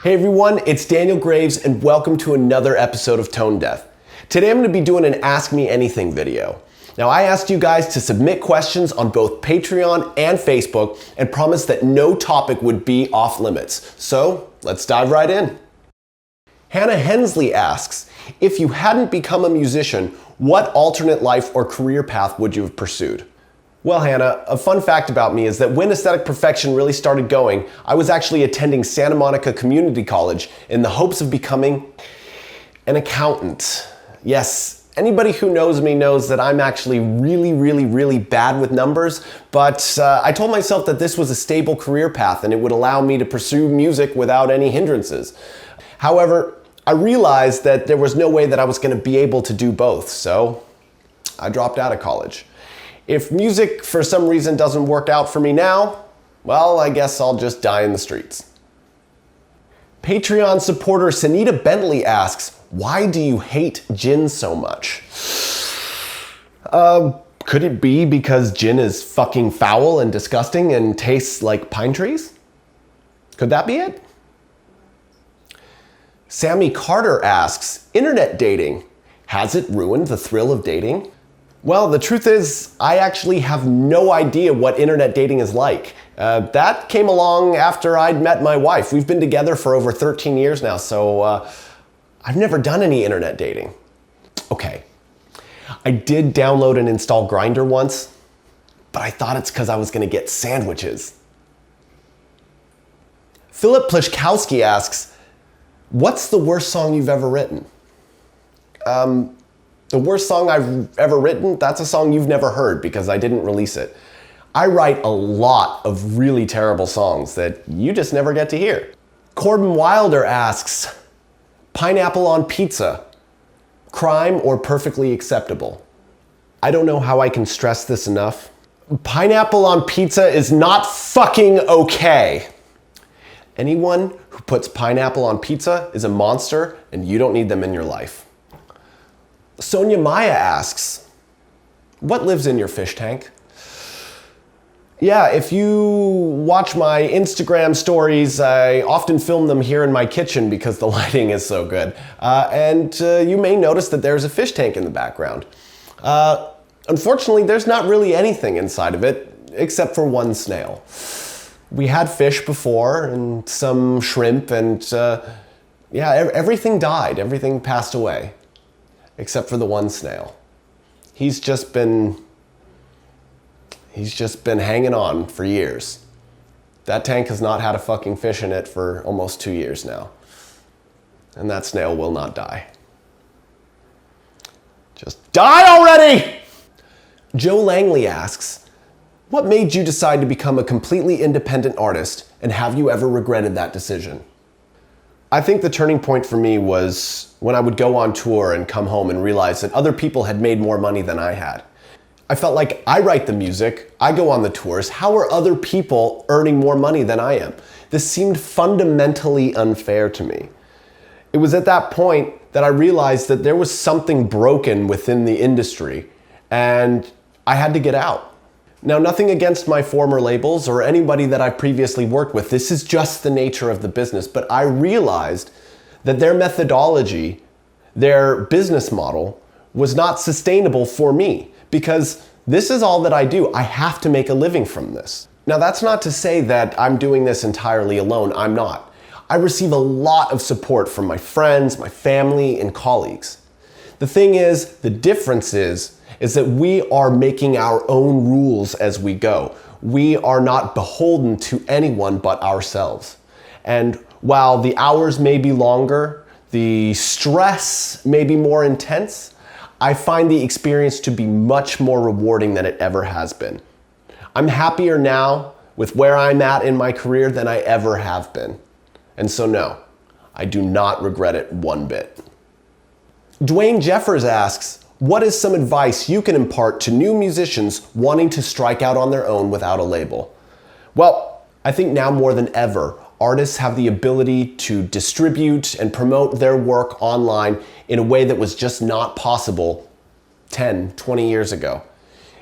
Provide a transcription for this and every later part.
Hey everyone, it's Daniel Graves and welcome to another episode of Tone Deaf. Today I'm going to be doing an Ask Me Anything video. Now I asked you guys to submit questions on both Patreon and Facebook and promised that no topic would be off limits. So let's dive right in. Hannah Hensley asks, if you hadn't become a musician, what alternate life or career path would you have pursued? Well, Hannah, a fun fact about me is that when Aesthetic Perfection really started going, I was actually attending Santa Monica Community College in the hopes of becoming an accountant. Yes, anybody who knows me knows that I'm actually really bad with numbers, but I told myself that this was a stable career path and it would allow me to pursue music without any hindrances. However, I realized that there was no way that I was going to be able to do both, so I dropped out of college. If music for some reason doesn't work out for me now, well, I guess I'll just die in the streets. Patreon supporter Sanita Bentley asks, why do you hate gin so much? Could it be because gin is fucking foul and disgusting and tastes like pine trees? Could that be it? Sammy Carter asks, internet dating, has it ruined the thrill of dating? Well, the truth is, I actually have no idea what internet dating is like. That came along after I'd met my wife. We've been together for over 13 years now, so I've never done any internet dating. Okay, I did download and install Grindr once, but I thought it's because I was going to get sandwiches. Philip Pliszkowski asks, what's the worst song you've ever written? The worst song I've ever written, that's a song you've never heard because I didn't release it. I write a lot of really terrible songs that you just never get to hear. Corbin Wilder asks, pineapple on pizza, crime or perfectly acceptable? I don't know how I can stress this enough. Pineapple on pizza is not fucking okay. Anyone who puts pineapple on pizza is a monster and you don't need them in your life. Sonia Maya asks, what lives in your fish tank? Yeah, if you watch my Instagram stories, I often film them here in my kitchen because the lighting is so good. You may notice that there's a fish tank in the background. Unfortunately, there's not really anything inside of it except for one snail. We had fish before and some shrimp and everything died, everything passed away. Except for the one snail. He's just been hanging on for years. That tank has not had a fucking fish in it for almost 2 years now. And that snail will not die. Just die already! Joe Langley asks, what made you decide to become a completely independent artist, and have you ever regretted that decision? I think the turning point for me was when I would go on tour and come home and realize that other people had made more money than I had. I felt like I write the music, I go on the tours, how are other people earning more money than I am? This seemed fundamentally unfair to me. It was at that point that I realized that there was something broken within the industry and I had to get out. Now, nothing against my former labels or anybody that I previously worked with. This is just the nature of the business. But I realized that their methodology, their business model, was not sustainable for me because this is all that I do. I have to make a living from this. Now, that's not to say that I'm doing this entirely alone. I'm not. I receive a lot of support from my friends, my family, and colleagues. The thing is, the difference is that we are making our own rules as we go. We are not beholden to anyone but ourselves. And while the hours may be longer, the stress may be more intense, I find the experience to be much more rewarding than it ever has been. I'm happier now with where I'm at in my career than I ever have been. And so no, I do not regret it one bit. Dwayne Jeffers asks, what is some advice you can impart to new musicians wanting to strike out on their own without a label? Well, I think now more than ever, artists have the ability to distribute and promote their work online in a way that was just not possible 10, 20 years ago.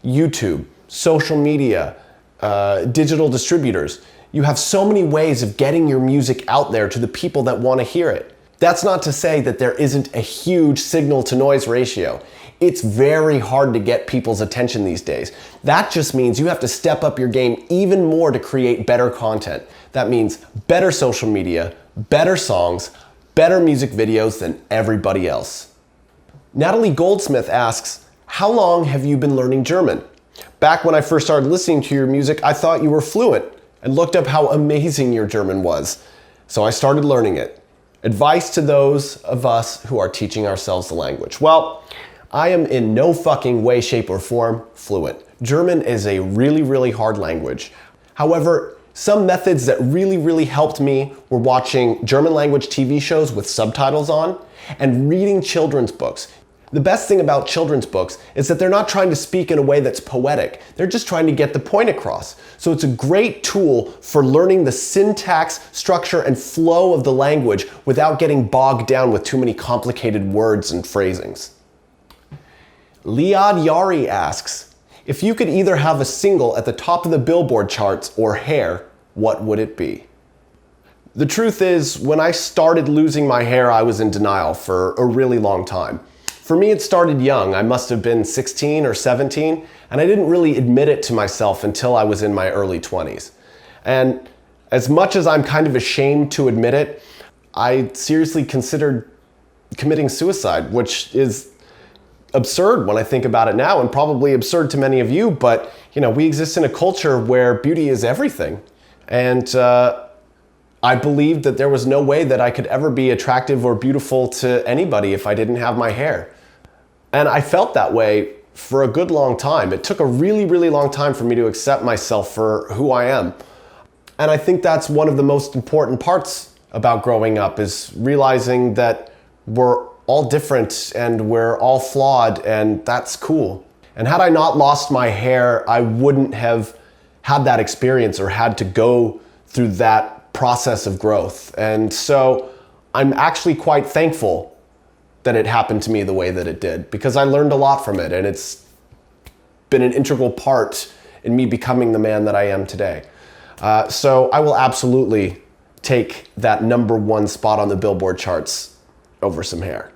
YouTube, social media, digital distributors. You have so many ways of getting your music out there to the people that want to hear it. That's not to say that there isn't a huge signal to noise ratio. It's very hard to get people's attention these days. That just means you have to step up your game even more to create better content. That means better social media, better songs, better music videos than everybody else. Natalie Goldsmith asks, how long have you been learning German? Back when I first started listening to your music, I thought you were fluent and looked up how amazing your German was. So I started learning it. Advice to those of us who are teaching ourselves the language. Well, I am in no fucking way, shape, or form fluent. German is a really, really hard language. However, some methods that really helped me were watching German language TV shows with subtitles on and reading children's books. The best thing about children's books is that they're not trying to speak in a way that's poetic. They're just trying to get the point across. So it's a great tool for learning the syntax, structure, and flow of the language without getting bogged down with too many complicated words and phrasings. Liad Yari asks, if you could either have a single at the top of the Billboard charts or hair, what would it be? The truth is, when I started losing my hair, I was in denial for a really long time. For me, it started young. I must have been 16 or 17, and I didn't really admit it to myself until I was in my early 20s. And as much as I'm kind of ashamed to admit it, I seriously considered committing suicide, which is absurd when I think about it now, and probably absurd to many of you, but we exist in a culture where beauty is everything. And I believed that there was no way that I could ever be attractive or beautiful to anybody if I didn't have my hair. And I felt that way for a good long time. It took a really long time for me to accept myself for who I am. And I think that's one of the most important parts about growing up, is realizing that we're all different and we're all flawed, and that's cool. And had I not lost my hair, I wouldn't have had that experience or had to go through that process of growth. And so I'm actually quite thankful that it happened to me the way that it did, because I learned a lot from it, and it's been an integral part in me becoming the man that I am today. So I will absolutely take that #1 spot on the Billboard charts over some hair.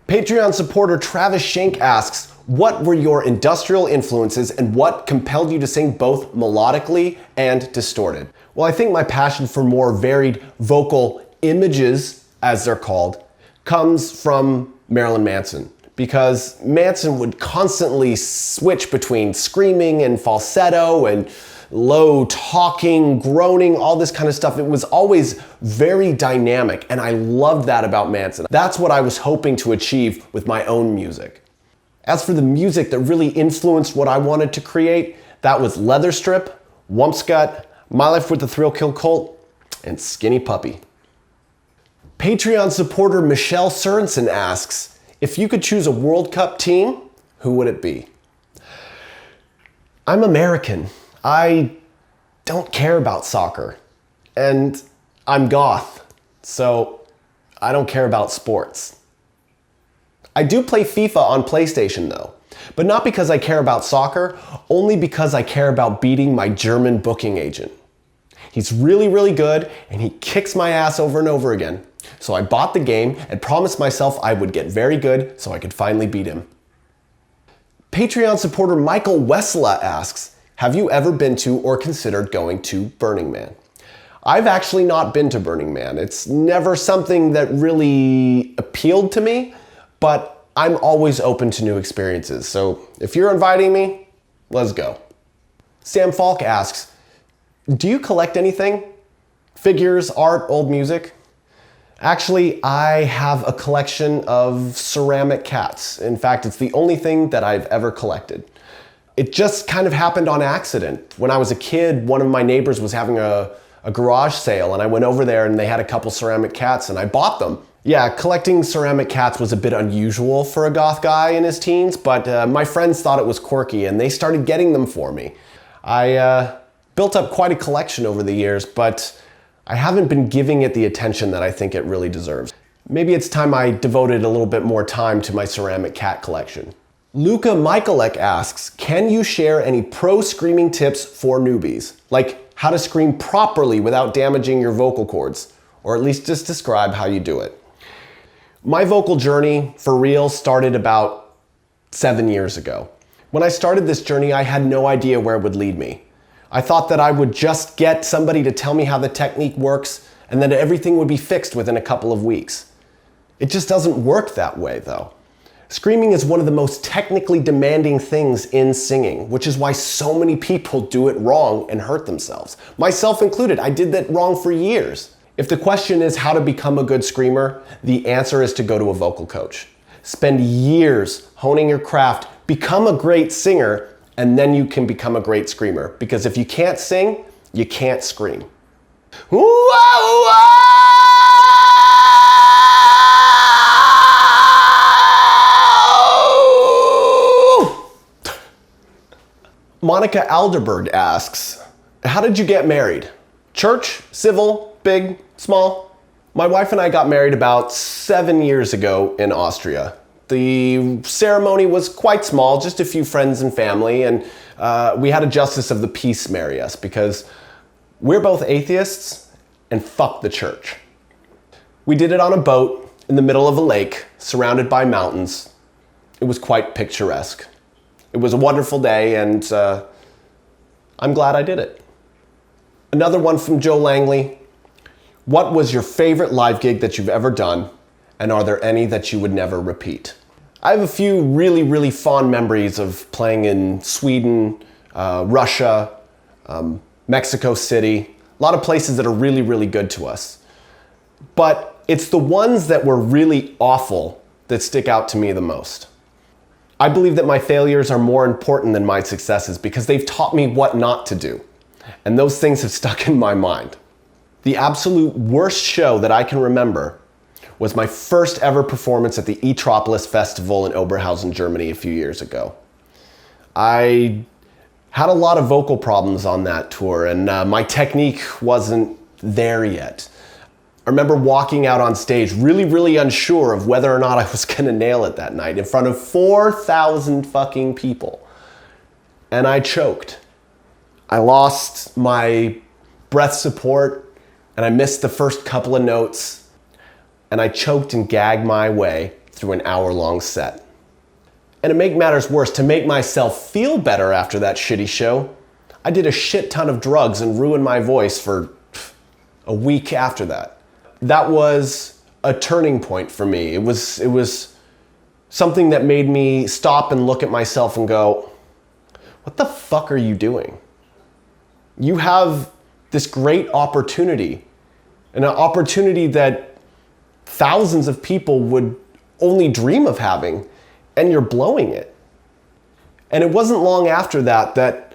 Patreon supporter Travis Shank asks, what were your industrial influences and what compelled you to sing both melodically and distorted? Well, I think my passion for more varied vocal images, as they're called, comes from Marilyn Manson, because Manson would constantly switch between screaming and falsetto and low talking, groaning, all this kind of stuff. It was always very dynamic, and I loved that about Manson. That's what I was hoping to achieve with my own music. As for the music that really influenced what I wanted to create, that was Leather Strip, Wumpscut, My Life with the Thrill Kill Cult, and Skinny Puppy. Patreon supporter Michelle Sorensen asks, if you could choose a World Cup team, who would it be? I'm American. I don't care about soccer. And I'm goth, so I don't care about sports. I do play FIFA on PlayStation though, but not because I care about soccer, only because I care about beating my German booking agent. He's really good, and he kicks my ass over and over again. So I bought the game and promised myself I would get very good so I could finally beat him. Patreon supporter Michael Wessela asks, have you ever been to or considered going to Burning Man? I've actually not been to Burning Man. It's never something that really appealed to me, but I'm always open to new experiences. So if you're inviting me, let's go. Sam Falk asks, do you collect anything? Figures, art, old music? Actually, I have a collection of ceramic cats. In fact, it's the only thing that I've ever collected. It just kind of happened on accident. When I was a kid, one of my neighbors was having a garage sale, and I went over there and they had a couple ceramic cats and I bought them. Yeah, collecting ceramic cats was a bit unusual for a goth guy in his teens, but my friends thought it was quirky and they started getting them for me. I built up quite a collection over the years, but I haven't been giving it the attention that I think it really deserves. Maybe it's time I devoted a little bit more time to my ceramic cat collection. Luca Michalek asks, can you share any pro screaming tips for newbies? Like how to scream properly without damaging your vocal cords, or at least just describe how you do it. My vocal journey, for real, started about 7 years ago. When I started this journey, I had no idea where it would lead me. I thought that I would just get somebody to tell me how the technique works and that everything would be fixed within a couple of weeks. It just doesn't work that way, though. Screaming is one of the most technically demanding things in singing, which is why so many people do it wrong and hurt themselves. Myself included, I did that wrong for years. If the question is how to become a good screamer, the answer is to go to a vocal coach. Spend years honing your craft, become a great singer, and then you can become a great screamer. Because if you can't sing, you can't scream. Whoa, whoa! Monica Alderberg asks, how did you get married? Church, civil, big, small? My wife and I got married about 7 years ago in Austria. The ceremony was quite small, just a few friends and family, and we had a justice of the peace marry us because we're both atheists and fuck the church. We did it on a boat in the middle of a lake, surrounded by mountains. It was quite picturesque. It was a wonderful day, and I'm glad I did it. Another one from Joe Langley. What was your favorite live gig that you've ever done, and are there any that you would never repeat? I have a few really, really fond memories of playing in Sweden, Russia, Mexico City, a lot of places that are really, really good to us. But it's the ones that were really awful that stick out to me the most. I believe that my failures are more important than my successes because they've taught me what not to do. And those things have stuck in my mind. The absolute worst show that I can remember was my first ever performance at the Etropolis Festival in Oberhausen, Germany a few years ago. I had a lot of vocal problems on that tour, and my technique wasn't there yet. I remember walking out on stage really, really unsure of whether or not I was gonna nail it that night in front of 4,000 fucking people. And I choked. I lost my breath support and I missed the first couple of notes, and I choked and gagged my way through an hour-long set. And to make matters worse, to make myself feel better after that shitty show, I did a shit ton of drugs and ruined my voice for a week after that. That was a turning point for me. It was something that made me stop and look at myself and go, what the fuck are you doing? You have this great opportunity, an opportunity that thousands of people would only dream of having, and you're blowing it. And it wasn't long after that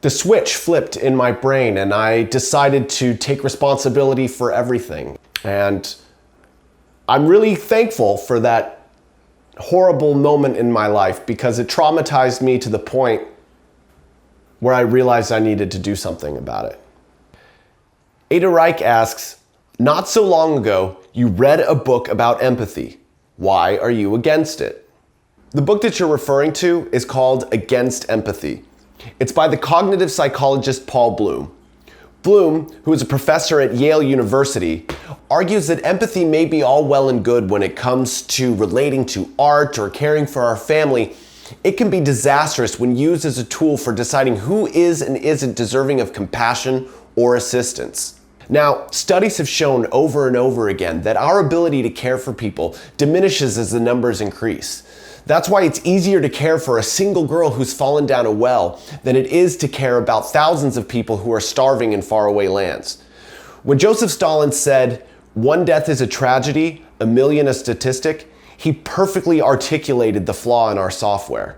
the switch flipped in my brain and I decided to take responsibility for everything. And I'm really thankful for that horrible moment in my life because it traumatized me to the point where I realized I needed to do something about it. Ada Reich asks, not so long ago, you read a book about empathy. Why are you against it? The book that you're referring to is called Against Empathy. It's by the cognitive psychologist Paul Bloom. Bloom, who is a professor at Yale University, argues that empathy may be all well and good when it comes to relating to art or caring for our family. It can be disastrous when used as a tool for deciding who is and isn't deserving of compassion or assistance. Now, studies have shown over and over again that our ability to care for people diminishes as the numbers increase. That's why it's easier to care for a single girl who's fallen down a well than it is to care about thousands of people who are starving in faraway lands. When Joseph Stalin said, "One death is a tragedy, a million a statistic," he perfectly articulated the flaw in our software.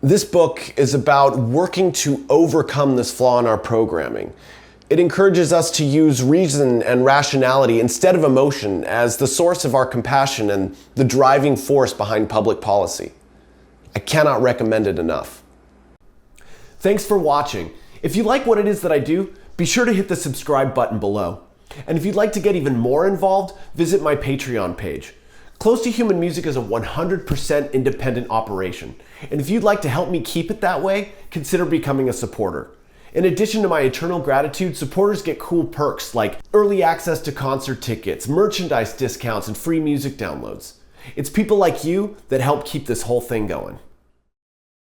This book is about working to overcome this flaw in our programming. It encourages us to use reason and rationality instead of emotion as the source of our compassion and the driving force behind public policy. I cannot recommend it enough. Thanks for watching. If you like what it is that I do, be sure to hit the subscribe button below. And if you'd like to get even more involved, visit my Patreon page. Close to Human Music is a 100% independent operation, and if you'd like to help me keep it that way, consider becoming a supporter. In addition to my eternal gratitude, supporters get cool perks like early access to concert tickets, merchandise discounts, and free music downloads. It's people like you that help keep this whole thing going.